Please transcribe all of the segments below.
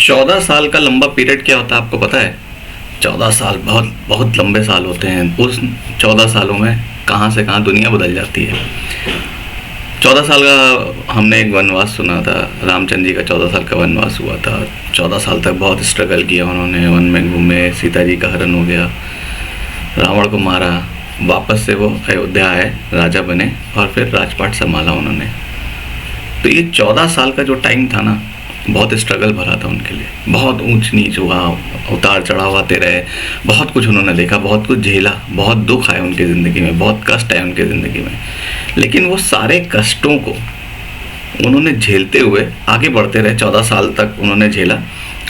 14 साल का लंबा पीरियड क्या होता है आपको पता है? 14 साल बहुत बहुत लंबे साल होते हैं। उस 14 सालों में कहाँ से कहाँ दुनिया बदल जाती है। 14 साल का हमने एक वनवास सुना था, रामचंद्र जी का 14 साल का वनवास हुआ था। 14 साल तक बहुत स्ट्रगल किया उन्होंने, वन में घूमे, सीता जी का हरण हो गया, रावण को मारा, वापस से वो अयोध्या आए, राजा बने और फिर राजपाट संभाला उन्होंने। तो ये 14 साल का जो टाइम था ना, बहुत स्ट्रगल भरा था उनके लिए। बहुत ऊंच नीच हुआ, उतार चढ़ाव आते रहे, बहुत कुछ उन्होंने देखा, बहुत कुछ झेला, बहुत दुख आए उनकी ज़िंदगी में, बहुत कष्ट आए उनकी ज़िंदगी में। लेकिन वो सारे कष्टों को उन्होंने झेलते हुए आगे बढ़ते रहे। 14 साल तक उन्होंने झेला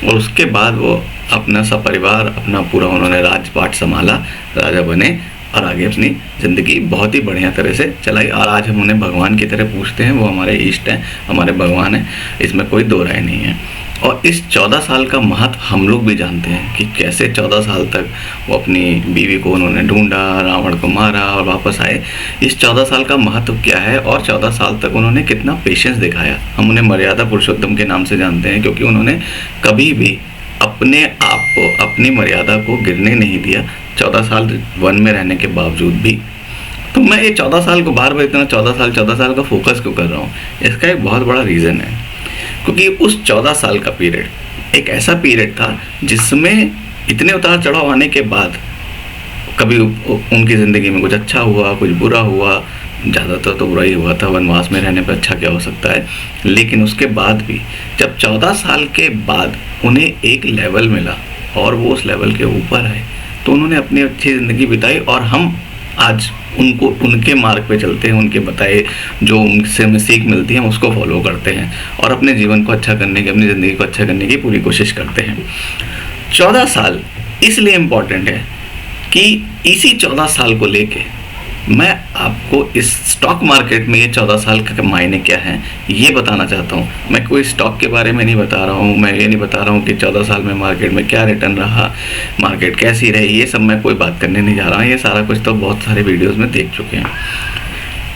और उसके बाद वो अपना सपरिवार, अपना पूरा उन्होंने राजपाट संभाला, राजा बने और आगे अपनी ज़िंदगी बहुत ही बढ़िया तरह से चलाई। और आज हम उन्हें भगवान की तरह पूछते हैं, वो हमारे इष्ट हैं, हमारे भगवान हैं, इसमें कोई दो राय नहीं है। और इस 14 साल का महत्व हम लोग भी जानते हैं कि कैसे 14 साल तक वो अपनी बीवी को उन्होंने ढूंढा, रावण को मारा और वापस आए। इस 14 साल का महत्व क्या है और 14 साल तक उन्होंने कितना पेशेंस दिखाया। हम उन्हें मर्यादा पुरुषोत्तम के नाम से जानते हैं क्योंकि उन्होंने कभी भी अपने आप को, अपनी मर्यादा को गिरने नहीं दिया, 14 साल वन में रहने के बावजूद भी। तो मैं ये 14 साल को बार बार इतना 14 साल का फोकस क्यों कर रहा हूँ? इसका एक बहुत बड़ा रीज़न है, क्योंकि उस 14 साल का पीरियड एक ऐसा पीरियड था जिसमें इतने उतार चढ़ाव आने के बाद कभी उनकी ज़िंदगी में कुछ अच्छा हुआ, कुछ बुरा हुआ, ज़्यादातर तो बुरा ही हुआ था। वनवास में रहने पर अच्छा क्या हो सकता है। लेकिन उसके बाद भी जब 14 साल के बाद उन्हें एक लेवल मिला और वो उस लेवल के ऊपर आए, तो उन्होंने अपनी अच्छी ज़िंदगी बिताई और हम आज उनको, उनके मार्ग पे चलते हैं, उनके बताए जो उनसे हमें सीख मिलती है, हम उसको फॉलो करते हैं और अपने जीवन को अच्छा करने की, अपनी ज़िंदगी को अच्छा करने की पूरी कोशिश करते हैं। 14 साल इसलिए इम्पॉर्टेंट है कि इसी 14 साल को लेके मैं आपको इस स्टॉक मार्केट में ये 14 साल का मायने क्या है ये बताना चाहता हूँ। मैं कोई स्टॉक के बारे में नहीं बता रहा हूँ, मैं ये नहीं बता रहा हूँ कि 14 साल में मार्केट में क्या रिटर्न रहा, मार्केट कैसी रही, ये सब मैं कोई बात करने नहीं जा रहा हूँ। ये सारा कुछ तो बहुत सारे वीडियोज़ में देख चुके हैं।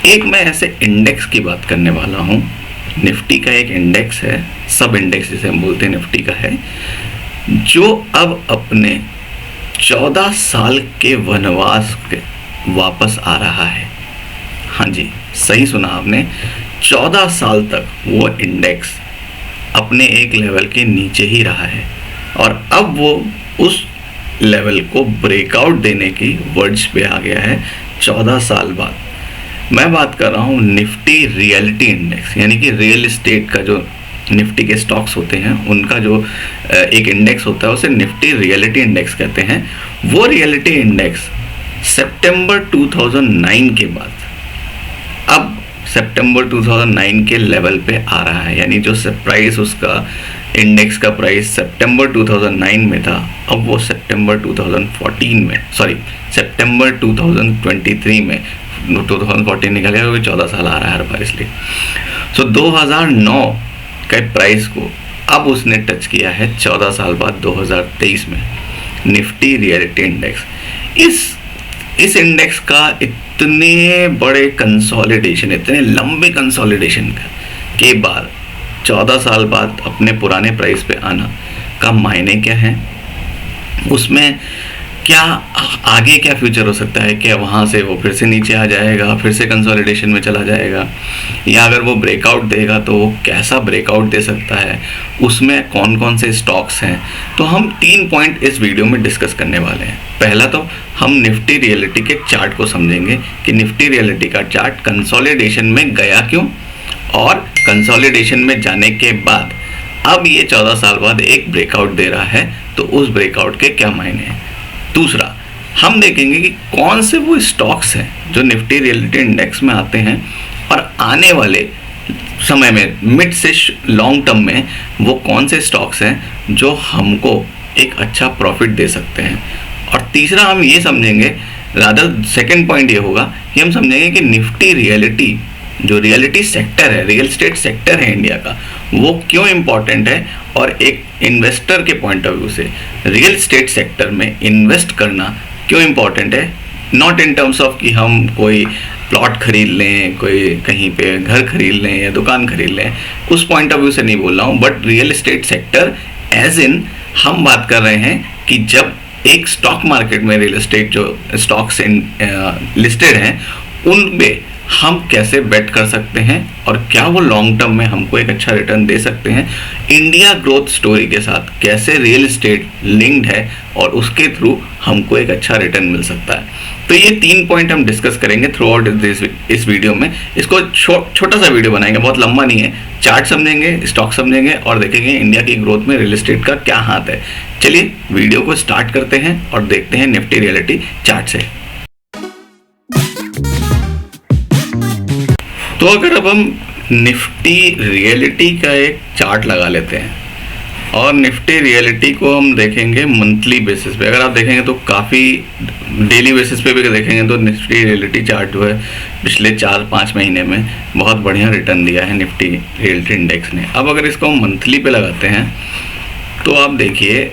एक मैं ऐसे इंडेक्स की बात करने वाला हूँ। निफ्टी का एक इंडेक्स है, सब इंडेक्स जिसे हम बोलते हैं निफ्टी का है, जो अब अपने 14 साल के वनवास के वापस आ रहा है। हाँ जी, सही सुना आपने, 14 साल तक वो इंडेक्स अपने एक लेवल के नीचे ही रहा है और अब वो उस लेवल को ब्रेकआउट देने की वर्ज पे आ गया है 14 साल बाद। मैं बात कर रहा हूँ निफ्टी रियलिटी इंडेक्स, यानी कि रियल एस्टेट का जो निफ्टी के स्टॉक्स होते हैं उनका जो एक इंडेक्स होता है उसे निफ्टी रियलिटी इंडेक्स कहते हैं। वो रियलिटी इंडेक्स सितंबर 2009 के बाद अब सितंबर 2009 के लेवल पे आ रहा है, यानी जो प्राइस उसका इंडेक्स का प्राइस सितंबर 2009 में था, अब वो सितंबर 2014 में, सॉरी सितंबर 2023 में, 2014 निकल गया क्योंकि 14 साल आ रहा है हर बार, इसलिए 2009 के प्राइस को अब उसने टच किया है 14 साल बाद 2023 में, निफ्टी रियलिटी इंडेक्स। इस इंडेक्स का इतने बड़े कंसोलिडेशन, इतने लंबे कंसोलिडेशन के बाद 14 साल बाद अपने पुराने प्राइस पे आना का मायने क्या है, उसमें क्या आगे क्या फ्यूचर हो सकता है, क्या वहाँ से वो फिर से नीचे आ जाएगा, फिर से कंसोलिडेशन में चला जाएगा, या अगर वो ब्रेकआउट देगा तो वो कैसा ब्रेकआउट दे सकता है, उसमें कौन कौन से स्टॉक्स हैं। तो हम 3 पॉइंट इस वीडियो में डिस्कस करने वाले हैं। पहला तो हम निफ्टी रियलिटी के चार्ट को समझेंगे कि निफ्टी रियलिटी का चार्ट कंसोलिडेशन में गया क्यों, और कंसोलिडेशन में जाने के बाद अब ये 14 साल बाद एक ब्रेकआउट दे रहा है, तो उस ब्रेकआउट के क्या मायने हैं। दूसरा, हम देखेंगे कि कौन से वो स्टॉक्स हैं जो निफ्टी रियलिटी इंडेक्स में आते हैं और आने वाले समय में, मिड से लॉन्ग टर्म में, वो कौन से स्टॉक्स हैं जो हमको एक अच्छा प्रॉफिट दे सकते हैं। और तीसरा हम ये समझेंगे, रादर सेकंड पॉइंट ये होगा कि हम समझेंगे कि निफ्टी रियलिटी, जो रियलिटी सेक्टर है, रियल एस्टेट सेक्टर है इंडिया का, वो क्यों इम्पॉर्टेंट है और एक इन्वेस्टर के पॉइंट ऑफ व्यू से रियल एस्टेट सेक्टर में इन्वेस्ट करना क्यों इम्पॉर्टेंट है। नॉट इन टर्म्स ऑफ कि हम कोई प्लॉट खरीद लें, कोई कहीं पे घर खरीद लें या दुकान खरीद लें, उस पॉइंट ऑफ व्यू से नहीं बोल रहा हूँ, but real estate sector as in हम बात कर रहे हैं कि जब एक स्टॉक मार्केट में रियल एस्टेट जो स्टॉक्स लिस्टेड हैं उनमें हम कैसे बेट कर सकते हैं और क्या वो लॉन्ग टर्म में हमको एक अच्छा रिटर्न दे सकते हैं, इंडिया ग्रोथ स्टोरी के साथ कैसे रियल एस्टेट लिंक्ड है और उसके थ्रू हमको एक अच्छा रिटर्न मिल सकता है। तो ये 3 पॉइंट हम डिस्कस करेंगे थ्रू आउट इस वीडियो में। इसको छोटा सा वीडियो बनाएंगे, बहुत लंबा नहीं है। चार्ट समझेंगे, स्टॉक समझेंगे और देखेंगे इंडिया की ग्रोथ में रियल एस्टेट का क्या हाथ है। चलिए वीडियो को स्टार्ट करते हैं और देखते हैं निफ्टी रियलिटी चार्ट से। तो अगर अब हम निफ्टी रियलिटी का एक चार्ट लगा लेते हैं और निफ्टी रियलिटी को हम देखेंगे मंथली बेसिस पे। अगर आप देखेंगे तो काफ़ी डेली बेसिस पे भी देखेंगे तो निफ्टी रियलिटी चार्ट जो है पिछले 4-5 महीने में बहुत बढ़िया रिटर्न दिया है निफ्टी रियलिटी इंडेक्स ने। अब अगर इसको हम मंथली पे लगाते हैं तो आप देखिए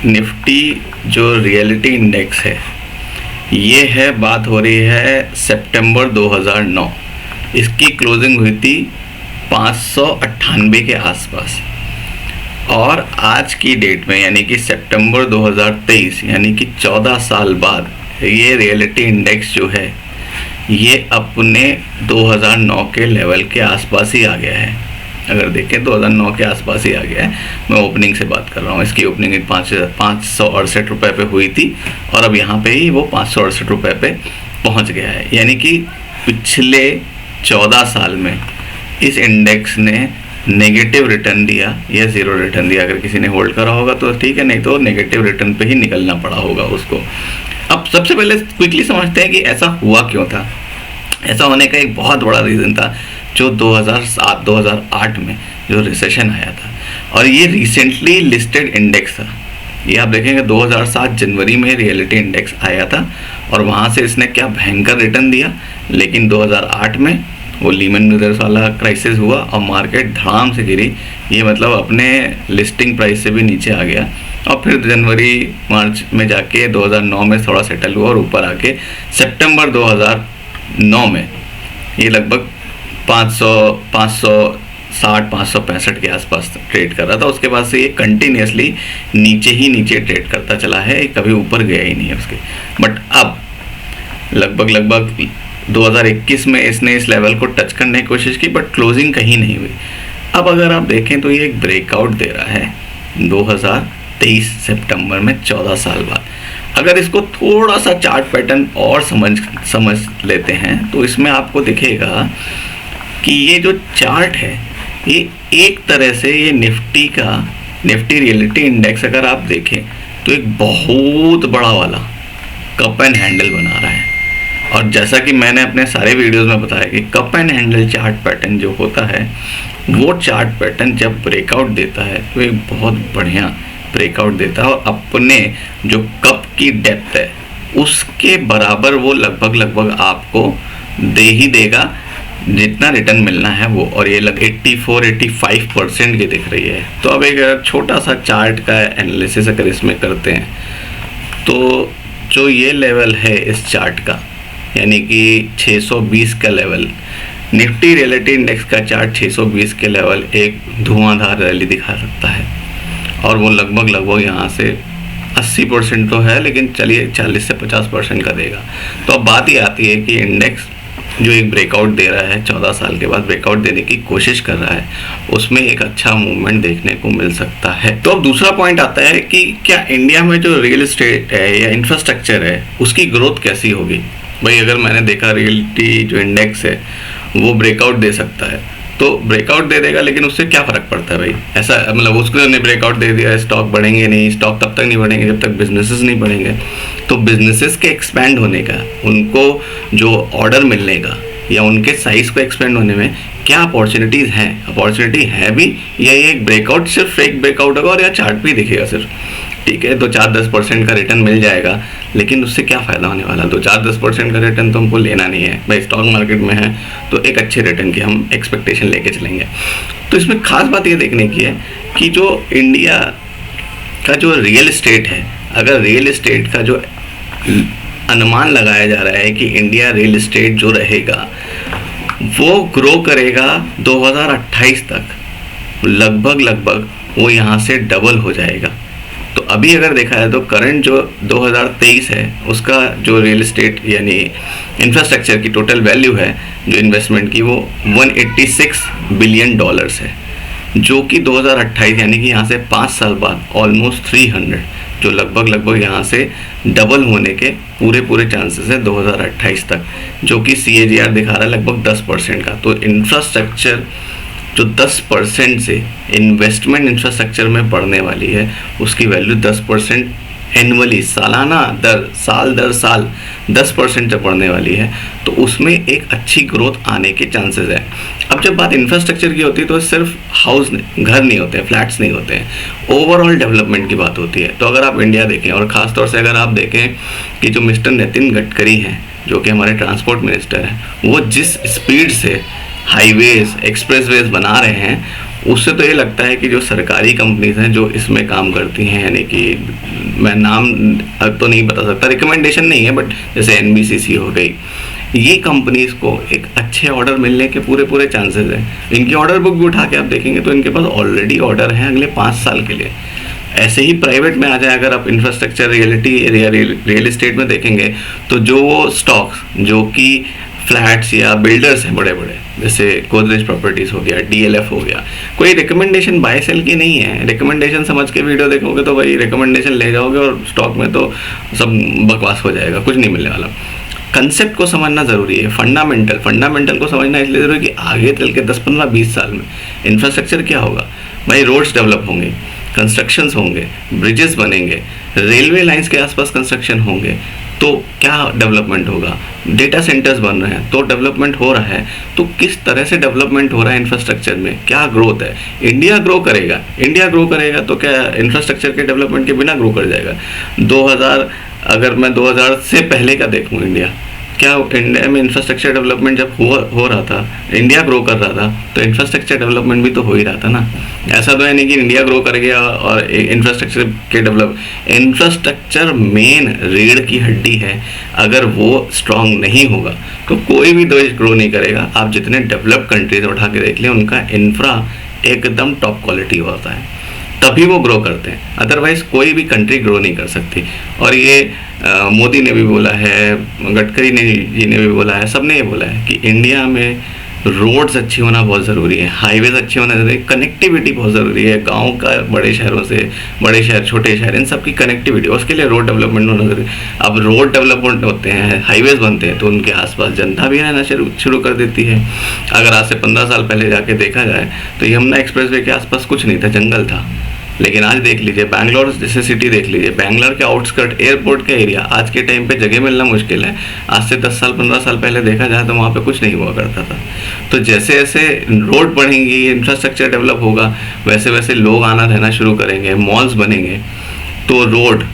निफ्टी जो रियलिटी इंडेक्स है ये है, बात हो रही है सितंबर 2009। इसकी क्लोजिंग हुई थी 598 के आसपास और आज की डेट में यानी कि सितंबर 2023 यानी कि 14 साल बाद ये रियलिटी इंडेक्स जो है ये अपने 2009 के लेवल के आसपास ही आ गया है। अगर देखें 2009 के आसपास ही आ गया है। मैं ओपनिंग से बात कर रहा हूँ। इसकी ओपनिंग 568 रुपये पे हुई थी और अब यहाँ पे ही वो 568 रुपये पे पहुँच गया है। यानी कि पिछले 14 साल में इस इंडेक्स ने नेगेटिव रिटर्न दिया या ज़ीरो रिटर्न दिया। अगर किसी ने होल्ड करा होगा तो ठीक है, नहीं तो नेगेटिव रिटर्न पे ही निकलना पड़ा होगा उसको। अब सबसे पहले क्विकली समझते हैं कि ऐसा हुआ क्यों था। ऐसा होने का एक बहुत बड़ा रीज़न था जो 2007-2008 में जो रिसेशन आया था और ये रिसेंटली लिस्टेड इंडेक्स था। ये आप देखेंगे 2007 जनवरी में रियलिटी इंडेक्स आया था और वहाँ से इसने क्या भयंकर रिटर्न दिया, लेकिन 2008 में वो लीमन ब्रदर्स वाला क्राइसिस हुआ और मार्केट धड़ाम से गिरी। ये मतलब अपने लिस्टिंग प्राइस से भी नीचे आ गया और फिर जनवरी मार्च में जाके 2009 में थोड़ा सेटल हुआ और ऊपर आके सितंबर 2009 में ये लगभग 565 के आसपास ट्रेड कर रहा था। उसके बाद से ये कंटिन्यूसली नीचे ट्रेड करता चला है, कभी ऊपर गया ही नहीं है उसके। बट अब लगभग 2021 में इसने इस लेवल को टच करने की कोशिश की बट क्लोजिंग कहीं नहीं हुई। अब अगर आप देखें तो ये एक ब्रेकआउट दे रहा है 2023 सितंबर में 14 साल बाद। अगर इसको थोड़ा सा चार्ट पैटर्न और समझ लेते हैं तो इसमें आपको दिखेगा कि ये जो चार्ट है ये एक तरह से ये निफ्टी रियलिटी इंडेक्स अगर आप देखें तो एक बहुत बड़ा वाला कप एंड हैंडल बना रहा है। और जैसा कि मैंने अपने सारे वीडियोस में बताया कि cup and handle chart pattern जो होता है वो चार्ट पैटर्न जब ब्रेकआउट देता है तो एक बहुत बढ़िया ब्रेकआउट देता है और अपने जो कप की डेप्थ है उसके बराबर वो लगभग आपको दे ही देगा जितना रिटर्न मिलना है वो। और ये 84-85% की दिख रही है। तो अब एक छोटा सा चार्ट का एनालिसिस अगर इसमें करते हैं तो जो ये लेवल है इस चार्ट का यानी कि 620 का लेवल, निफ्टी रियलिटी इंडेक्स का चार्ट 620 के लेवल एक धुआंधार रैली दिखा सकता है और वो लगभग यहाँ से 80% तो है, लेकिन चलिए 40 से 50% का देगा। तो अब बात ये आती है कि इंडेक्स जो एक ब्रेकआउट दे रहा है 14 साल के बाद ब्रेकआउट देने की कोशिश कर रहा है, उसमें एक अच्छा मूवमेंट देखने को मिल सकता है। तो अब दूसरा पॉइंट आता है कि क्या इंडिया में जो रियल एस्टेट है या इंफ्रास्ट्रक्चर है उसकी ग्रोथ कैसी होगी। भाई अगर मैंने देखा रियलिटी जो इंडेक्स है वो ब्रेकआउट दे सकता है तो ब्रेकआउट दे देगा, लेकिन उससे क्या फ़र्क पड़ता है भाई। ऐसा मतलब उसको ने ब्रेकआउट दे दिया, स्टॉक बढ़ेंगे नहीं, स्टॉक तब तक नहीं बढ़ेंगे जब तक बिजनेसेस नहीं बढ़ेंगे। तो बिजनेसेस के एक्सपैंड होने का, उनको जो ऑर्डर मिलने का या उनके साइज़ को एक्सपेंड होने में क्या अपॉर्चुनिटीज़ हैं, अपॉर्चुनिटी है भी, या ये एक ब्रेकआउट सिर्फ एक ब्रेकआउट होगा और या चार्ट भी दिखेगा सिर्फ, ठीक है। तो 4-10% का रिटर्न मिल जाएगा, लेकिन उससे क्या फ़ायदा होने वाला। तो 4-10% का रिटर्न तो हमको लेना नहीं है भाई, स्टॉक मार्केट में है तो एक अच्छे रिटर्न की हम एक्सपेक्टेशन लेके चलेंगे। तो इसमें खास बात ये देखने की है कि जो इंडिया का जो रियल एस्टेट है, अगर रियल एस्टेट का जो अनुमान लगाया जा रहा है कि इंडिया रियल एस्टेट जो रहेगा वो ग्रो करेगा 2028 तक लगभग वो यहाँ से डबल हो जाएगा। तो अभी अगर देखा है तो करंट जो 2023 है उसका जो रियल एस्टेट यानी इंफ्रास्ट्रक्चर की टोटल वैल्यू है जो इन्वेस्टमेंट की, वो 186 बिलियन डॉलर्स है, जो कि 2028 यानी कि यहाँ से 5 साल बाद ऑलमोस्ट 300, जो लगभग यहाँ से डबल होने के पूरे चांसेस है 2028 तक, जो कि CAGR दिखा रहा है लगभग 10% का। तो इंफ्रास्ट्रक्चर जो 10% से इन्वेस्टमेंट इंफ्रास्ट्रक्चर में बढ़ने वाली है, उसकी वैल्यू 10% एनुअली, सालाना दर साल 10% जब बढ़ने वाली है, तो उसमें एक अच्छी ग्रोथ आने के चांसेस है। अब जब बात इंफ्रास्ट्रक्चर की होती है तो सिर्फ घर नहीं होते हैं, फ्लैट्स नहीं होते हैं, ओवरऑल डेवलपमेंट की बात होती है। तो अगर आप इंडिया देखें और ख़ासतौर से अगर आप देखें कि जो मिस्टर नितिन गडकरी हैं, जो कि हमारे ट्रांसपोर्ट मिनिस्टर हैं, वो जिस स्पीड से हाईवेज एक्सप्रेसवेज बना रहे हैं, उससे तो ये लगता है कि जो सरकारी कंपनीज हैं जो इसमें काम करती हैं, यानी कि मैं नाम अब तो नहीं बता सकता, रिकमेंडेशन नहीं है, बट जैसे NBCC हो गई, ये कंपनीज को एक अच्छे ऑर्डर मिलने के पूरे चांसेस हैं। इनकी ऑर्डर बुक भी उठा के आप देखेंगे तो इनके पास ऑलरेडी ऑर्डर हैं अगले 5 साल के लिए। ऐसे ही प्राइवेट में आ जाए, अगर आप इंफ्रास्ट्रक्चर रियल एस्टेट में देखेंगे तो जो वो स्टॉक्स जो कि फ्लैट्स या बिल्डर्स हैं बड़े बड़े, जैसे गोदरेज प्रॉपर्टीज़ हो गया, DLF हो गया, कोई रिकमेंडेशन बाय सेल की नहीं है। रिकमेंडेशन समझ के वीडियो देखोगे तो भाई रिकमेंडेशन ले जाओगे और स्टॉक में तो सब बकवास हो जाएगा, कुछ नहीं मिलने वाला। कंसेप्ट को समझना ज़रूरी है, फंडामेंटल को समझना इसलिए ज़रूरी है कि आगे चल के 10, 15, 20 साल में इंफ्रास्ट्रक्चर क्या होगा। भाई रोड्स डेवलप होंगे, कंस्ट्रक्शंस होंगे, ब्रिजेस बनेंगे, रेलवे लाइंस के आसपास कंस्ट्रक्शन होंगे, तो क्या डेवलपमेंट होगा। डेटा सेंटर्स बन रहे हैं तो डेवलपमेंट हो रहा है। तो किस तरह से डेवलपमेंट हो रहा है इंफ्रास्ट्रक्चर में, क्या ग्रोथ है। इंडिया ग्रो करेगा तो क्या इंफ्रास्ट्रक्चर के डेवलपमेंट के बिना ग्रो कर जाएगा। 2000 अगर मैं 2000 से पहले का देखूँ, क्या इंडिया में इंफ्रास्ट्रक्चर डेवलपमेंट जब हो रहा था, इंडिया ग्रो कर रहा था, तो इंफ्रास्ट्रक्चर डेवलपमेंट भी तो हो ही रहा था ना। ऐसा तो है नहीं कि इंडिया ग्रो कर गया और इंफ्रास्ट्रक्चर के इंफ्रास्ट्रक्चर मेन रीढ़ की हड्डी है। अगर वो स्ट्रांग नहीं होगा तो कोई भी देश ग्रो नहीं करेगा। आप जितने डेवलप कंट्रीज उठा के देख लें, उनका इंफ्रा एकदम टॉप क्वालिटी होता है, तभी वो ग्रो करते हैं, अदरवाइज कोई भी कंट्री ग्रो नहीं कर सकती। और ये मोदी ने भी बोला है, गडकरी जी ने भी बोला है, सब ने ये बोला है कि इंडिया में रोड्स अच्छी होना बहुत ज़रूरी है, हाईवेज अच्छे होना ज़रूरी है, कनेक्टिविटी बहुत ज़रूरी है। गांव का बड़े शहरों से, बड़े शहर छोटे शहर, इन सब की कनेक्टिविटी, उसके लिए रोड डेवलपमेंट होना ज़रूरी है। अब रोड डेवलपमेंट होते हैं, हाईवेज बनते हैं, तो उनके आसपास जनता भी रहना शुरू कर देती है। अगर आज से 15 साल पहले जाके देखा जाए तो यमुना एक्सप्रेसवे के आसपास कुछ नहीं था, जंगल था। लेकिन आज देख लीजिए, बैंगलोर जैसे सिटी देख लीजिए, बैंगलोर के आउटस्कर्ट एयरपोर्ट का एरिया, आज के टाइम पे जगह मिलना मुश्किल है। आज से 10 साल 15 साल पहले देखा जाए तो वहाँ पे कुछ नहीं हुआ करता था। तो जैसे जैसे रोड बढ़ेंगी, इंफ्रास्ट्रक्चर डेवलप होगा, वैसे वैसे लोग आना रहना शुरू करेंगे, मॉल्स बनेंगे, तो रोड,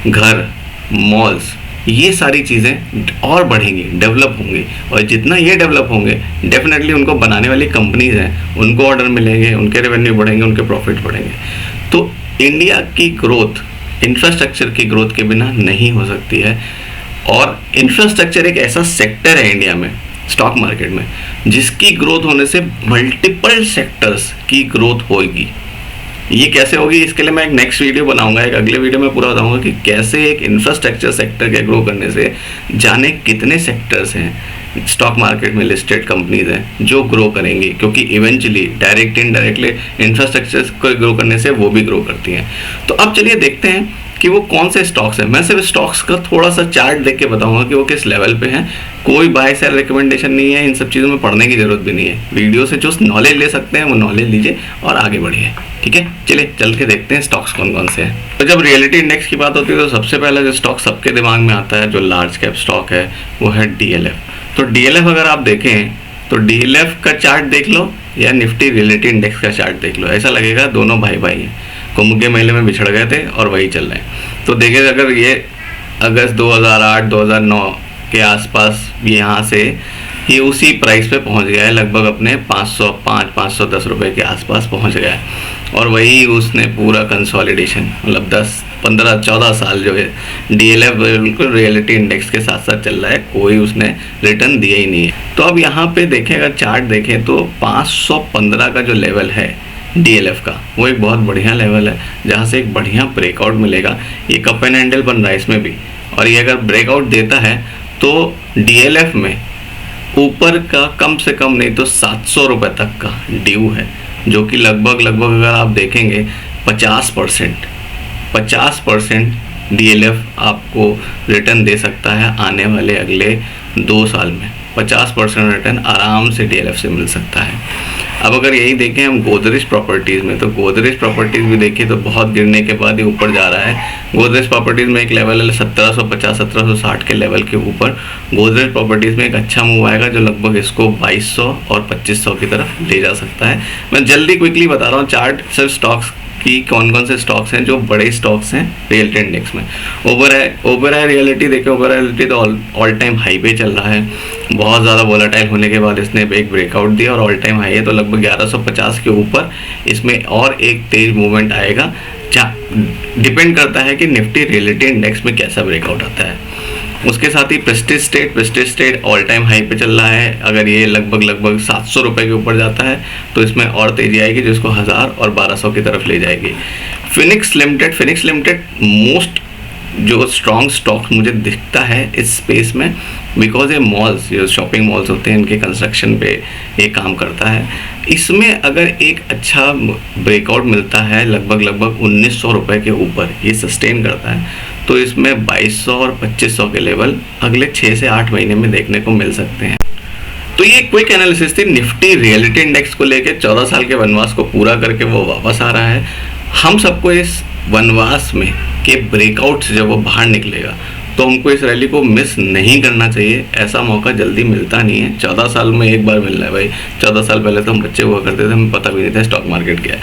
घर, मॉल्स, ये सारी चीज़ें और बढ़ेंगी, डेवलप होंगी। और जितना ये डेवलप होंगे, डेफिनेटली उनको बनाने वाली कंपनीज हैं, उनको ऑर्डर मिलेंगे, उनके रेवेन्यू बढ़ेंगे, उनके प्रॉफिट बढ़ेंगे। तो इंडिया की ग्रोथ इंफ्रास्ट्रक्चर की ग्रोथ के बिना नहीं हो सकती है। और इंफ्रास्ट्रक्चर एक ऐसा सेक्टर है इंडिया में, स्टॉक मार्केट में, जिसकी ग्रोथ होने से मल्टीपल सेक्टर्स की ग्रोथ होगी। ये कैसे होगी, इसके लिए मैं एक नेक्स्ट वीडियो बनाऊंगा, एक अगले वीडियो में पूरा बताऊंगा कि कैसे एक इंफ्रास्ट्रक्चर सेक्टर के ग्रो करने से जाने कितने सेक्टर्स हैं स्टॉक मार्केट में लिस्टेड कंपनीज हैं जो ग्रो करेंगी, क्योंकि इवेंचुअली डायरेक्ट इनडायरेक्टली इंफ्रास्ट्रक्चर को ग्रो करने से वो भी ग्रो करती हैं। तो अब चलिए देखते हैं कि वो कौन से स्टॉक्स हैं। मैं सिर्फ स्टॉक्स का थोड़ा सा चार्ट देख के बताऊंगा कि वो किस लेवल पे हैं। कोई बाय सेल रिकमेंडेशन नहीं है, इन सब चीज़ों में पढ़ने की जरूरत भी नहीं है। वीडियो से जो नॉलेज ले सकते हैं वो नॉलेज लीजिए और आगे बढ़िए, ठीक है। चलिए चल के देखते हैं स्टॉक्स कौन कौन से हैं। तो जब रियलिटी इंडेक्स की बात होती है तो सबसे पहला जो स्टॉक सबके दिमाग में आता है, जो लार्ज कैप स्टॉक है, वो है DLF। तो DLF अगर आप देखें तो DLF का चार्ट देख लो या निफ्टी रियलिटी इंडेक्स का चार्ट देख लो, ऐसा लगेगा दोनों भाई भाई हैं, कुंभ के मेले में बिछड़ गए थे और वही चल रहे हैं। तो देखिए, अगर ये अगस्त 2008-2009 के आसपास यहाँ से ये उसी प्राइस पे पहुँच गया है, लगभग अपने 505-510 रुपये के आसपास पहुँच गया है। और वही उसने पूरा कंसोलिडेशन, मतलब 10-15-14 साल जो है DLF बिल्कुल रियलिटी इंडेक्स के साथ साथ चल रहा है, कोई उसने रिटर्न दिया ही नहीं है। तो अब यहाँ पे देखें, अगर चार्ट देखें तो 515 का जो लेवल है, DLF का, वो एक बहुत बढ़िया लेवल है जहाँ से एक बढ़िया ब्रेकआउट मिलेगा। ये कप एंड हैंडल बन रहा है इसमें भी, और ये अगर ब्रेकआउट देता है तो DLF में ऊपर का कम से कम नहीं तो 700 रुपये तक का ड्यू है, जो कि लगभग अगर आप देखेंगे 50% DLF आपको रिटर्न दे सकता है आने वाले अगले 2 साल में। 50% रिटर्न आराम से DLF से मिल सकता है। अब अगर यही देखें हम गोदरेज प्रॉपर्टीज़ में, तो गोदरेज प्रॉपर्टीज़ भी देखिए तो बहुत गिरने के बाद ये ऊपर जा रहा है। गोदरेज प्रॉपर्टीज़ में एक लेवल है 1750-1760 के लेवल के ऊपर। गोदरेज प्रॉपर्टीज़ में एक अच्छा मूव आएगा जो लगभग इसको 2200 और 2500 की तरफ ले जा सकता है। मैं जल्दी क्विकली बता रहा हूँ चार्ट सिर्फ स्टॉक्स कि कौन से स्टॉक्स हैं जो बड़े स्टॉक्स हैं रियल्टी इंडेक्स में। ओबेरॉय रियल्टी देखें, ओबेरॉय रियल्टी तो ऑल टाइम हाई पे चल रहा है। बहुत ज़्यादा वोलेटाइल होने के बाद इसने एक ब्रेकआउट दिया और ऑल टाइम हाई है, तो लगभग 1150 के ऊपर इसमें और एक तेज मूवमेंट आएगा। डिपेंड करता है कि निफ्टी रियल्टी इंडेक्स में कैसा ब्रेकआउट आता है। उसके साथ ही Prestige estate all time high पे चल रहा है। अगर ये लगभग 700 रुपये के ऊपर जाता है तो इसमें और तेज़ी आएगी जो इसको 1000 और 1200 की तरफ ले जाएगी। फिनिक्स लिमिटेड मोस्ट जो स्ट्रॉन्ग स्टॉक मुझे दिखता है इस स्पेस में, बिकॉज ये मॉल्स, जो शॉपिंग मॉल्स होते हैं, इनके कंस्ट्रक्शन पे ये काम करता है। इसमें अगर एक अच्छा ब्रेकआउट मिलता है लगभग 1900 रुपये के ऊपर, ये सस्टेन करता है, तो इसमें 2200 और 2500 के लेवल अगले 6 से 8 महीने में देखने को मिल सकते हैं। तो ये क्विक एनालिसिस थी निफ्टी रियलिटी इंडेक्स को लेके। 14 साल के वनवास को पूरा करके वो वापस आ रहा है। हम सबको इस वनवास में के ब्रेकआउट से जब वो बाहर निकलेगा तो हमको इस रैली को मिस नहीं करना चाहिए। ऐसा मौका जल्दी मिलता नहीं है, 14 साल में एक बार मिल रहा है भाई। 14 साल पहले तो हम बच्चे हुआ करते थे, हमें पता भी नहीं था स्टॉक मार्केट क्या है।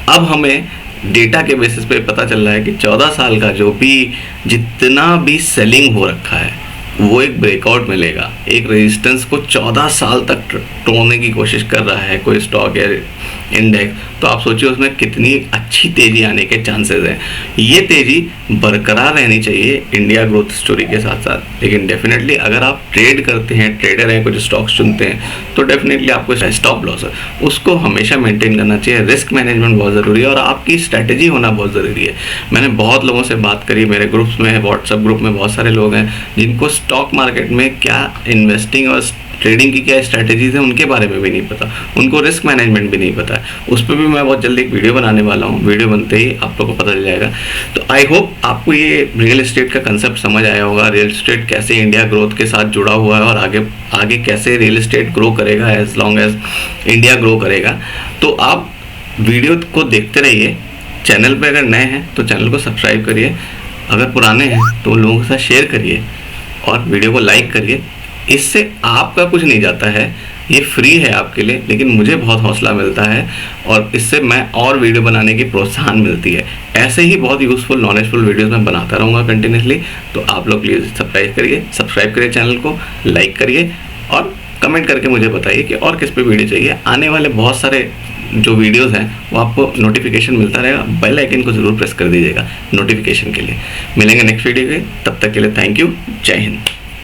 अब हमें डेटा के बेसिस पे पता चल रहा है कि 14 साल का जो भी जितना भी सेलिंग हो रखा है वो एक ब्रेकआउट मिलेगा। एक रेजिस्टेंस को 14 साल तक तोड़ने की कोशिश कर रहा है कोई स्टॉक या इंडेक्स, तो आप सोचिए उसमें कितनी अच्छी तेज़ी आने के चांसेस हैं। ये तेज़ी बरकरार रहनी चाहिए इंडिया ग्रोथ स्टोरी के साथ साथ। लेकिन डेफिनेटली अगर आप ट्रेड करते हैं, ट्रेडर हैं, कुछ स्टॉक्स चुनते हैं, तो डेफिनेटली आपको स्टॉप लॉस है उसको हमेशा मेंटेन करना चाहिए। रिस्क मैनेजमेंट बहुत ज़रूरी है और आपकी स्ट्रैटेजी होना बहुत ज़रूरी है। मैंने बहुत लोगों से बात करी, मेरे ग्रुप्स में, व्हाट्सएप ग्रुप में बहुत सारे लोग हैं जिनको स्टॉक मार्केट में क्या इन्वेस्टिंग और ट्रेडिंग की क्या स्ट्रैटेजीज हैं उनके बारे में भी नहीं पता, उनको रिस्क मैनेजमेंट भी नहीं पता है। उस पर भी मैं बहुत जल्दी एक वीडियो बनाने वाला हूँ। वीडियो बनते ही आप लोगों को पता चल जाएगा। तो आई होप आपको ये रियल एस्टेट का कंसेप्ट समझ आया होगा। रियल एस्टेट कैसे इंडिया ग्रोथ के साथ जुड़ा हुआ है और आगे कैसे रियल एस्टेट ग्रो करेगा as long as India grow करेगा। तो आप वीडियो को देखते रहिए। चैनल पर अगर नए हैं तो चैनल को सब्सक्राइब करिए, अगर पुराने हैं तो लोगों के साथ शेयर करिए और वीडियो को लाइक करिए। इससे आपका कुछ नहीं जाता है, ये फ्री है आपके लिए, लेकिन मुझे बहुत हौसला मिलता है और इससे मैं और वीडियो बनाने की प्रोत्साहन मिलती है। ऐसे ही बहुत यूज़फुल नॉलेजफुल वीडियोस मैं बनाता रहूँगा कंटिन्यूसली। तो आप लोग प्लीज़ सब्सक्राइब करिए चैनल को, लाइक करिए और कमेंट करके मुझे बताइए कि और किस पे वीडियो चाहिए। आने वाले बहुत सारे जो वीडियोस हैं वो आपको नोटिफिकेशन मिलता रहेगा। बेल आइकन को ज़रूर प्रेस कर दीजिएगा नोटिफिकेशन के लिए। मिलेंगे नेक्स्ट वीडियो के, तब तक के लिए थैंक यू। जय हिंद।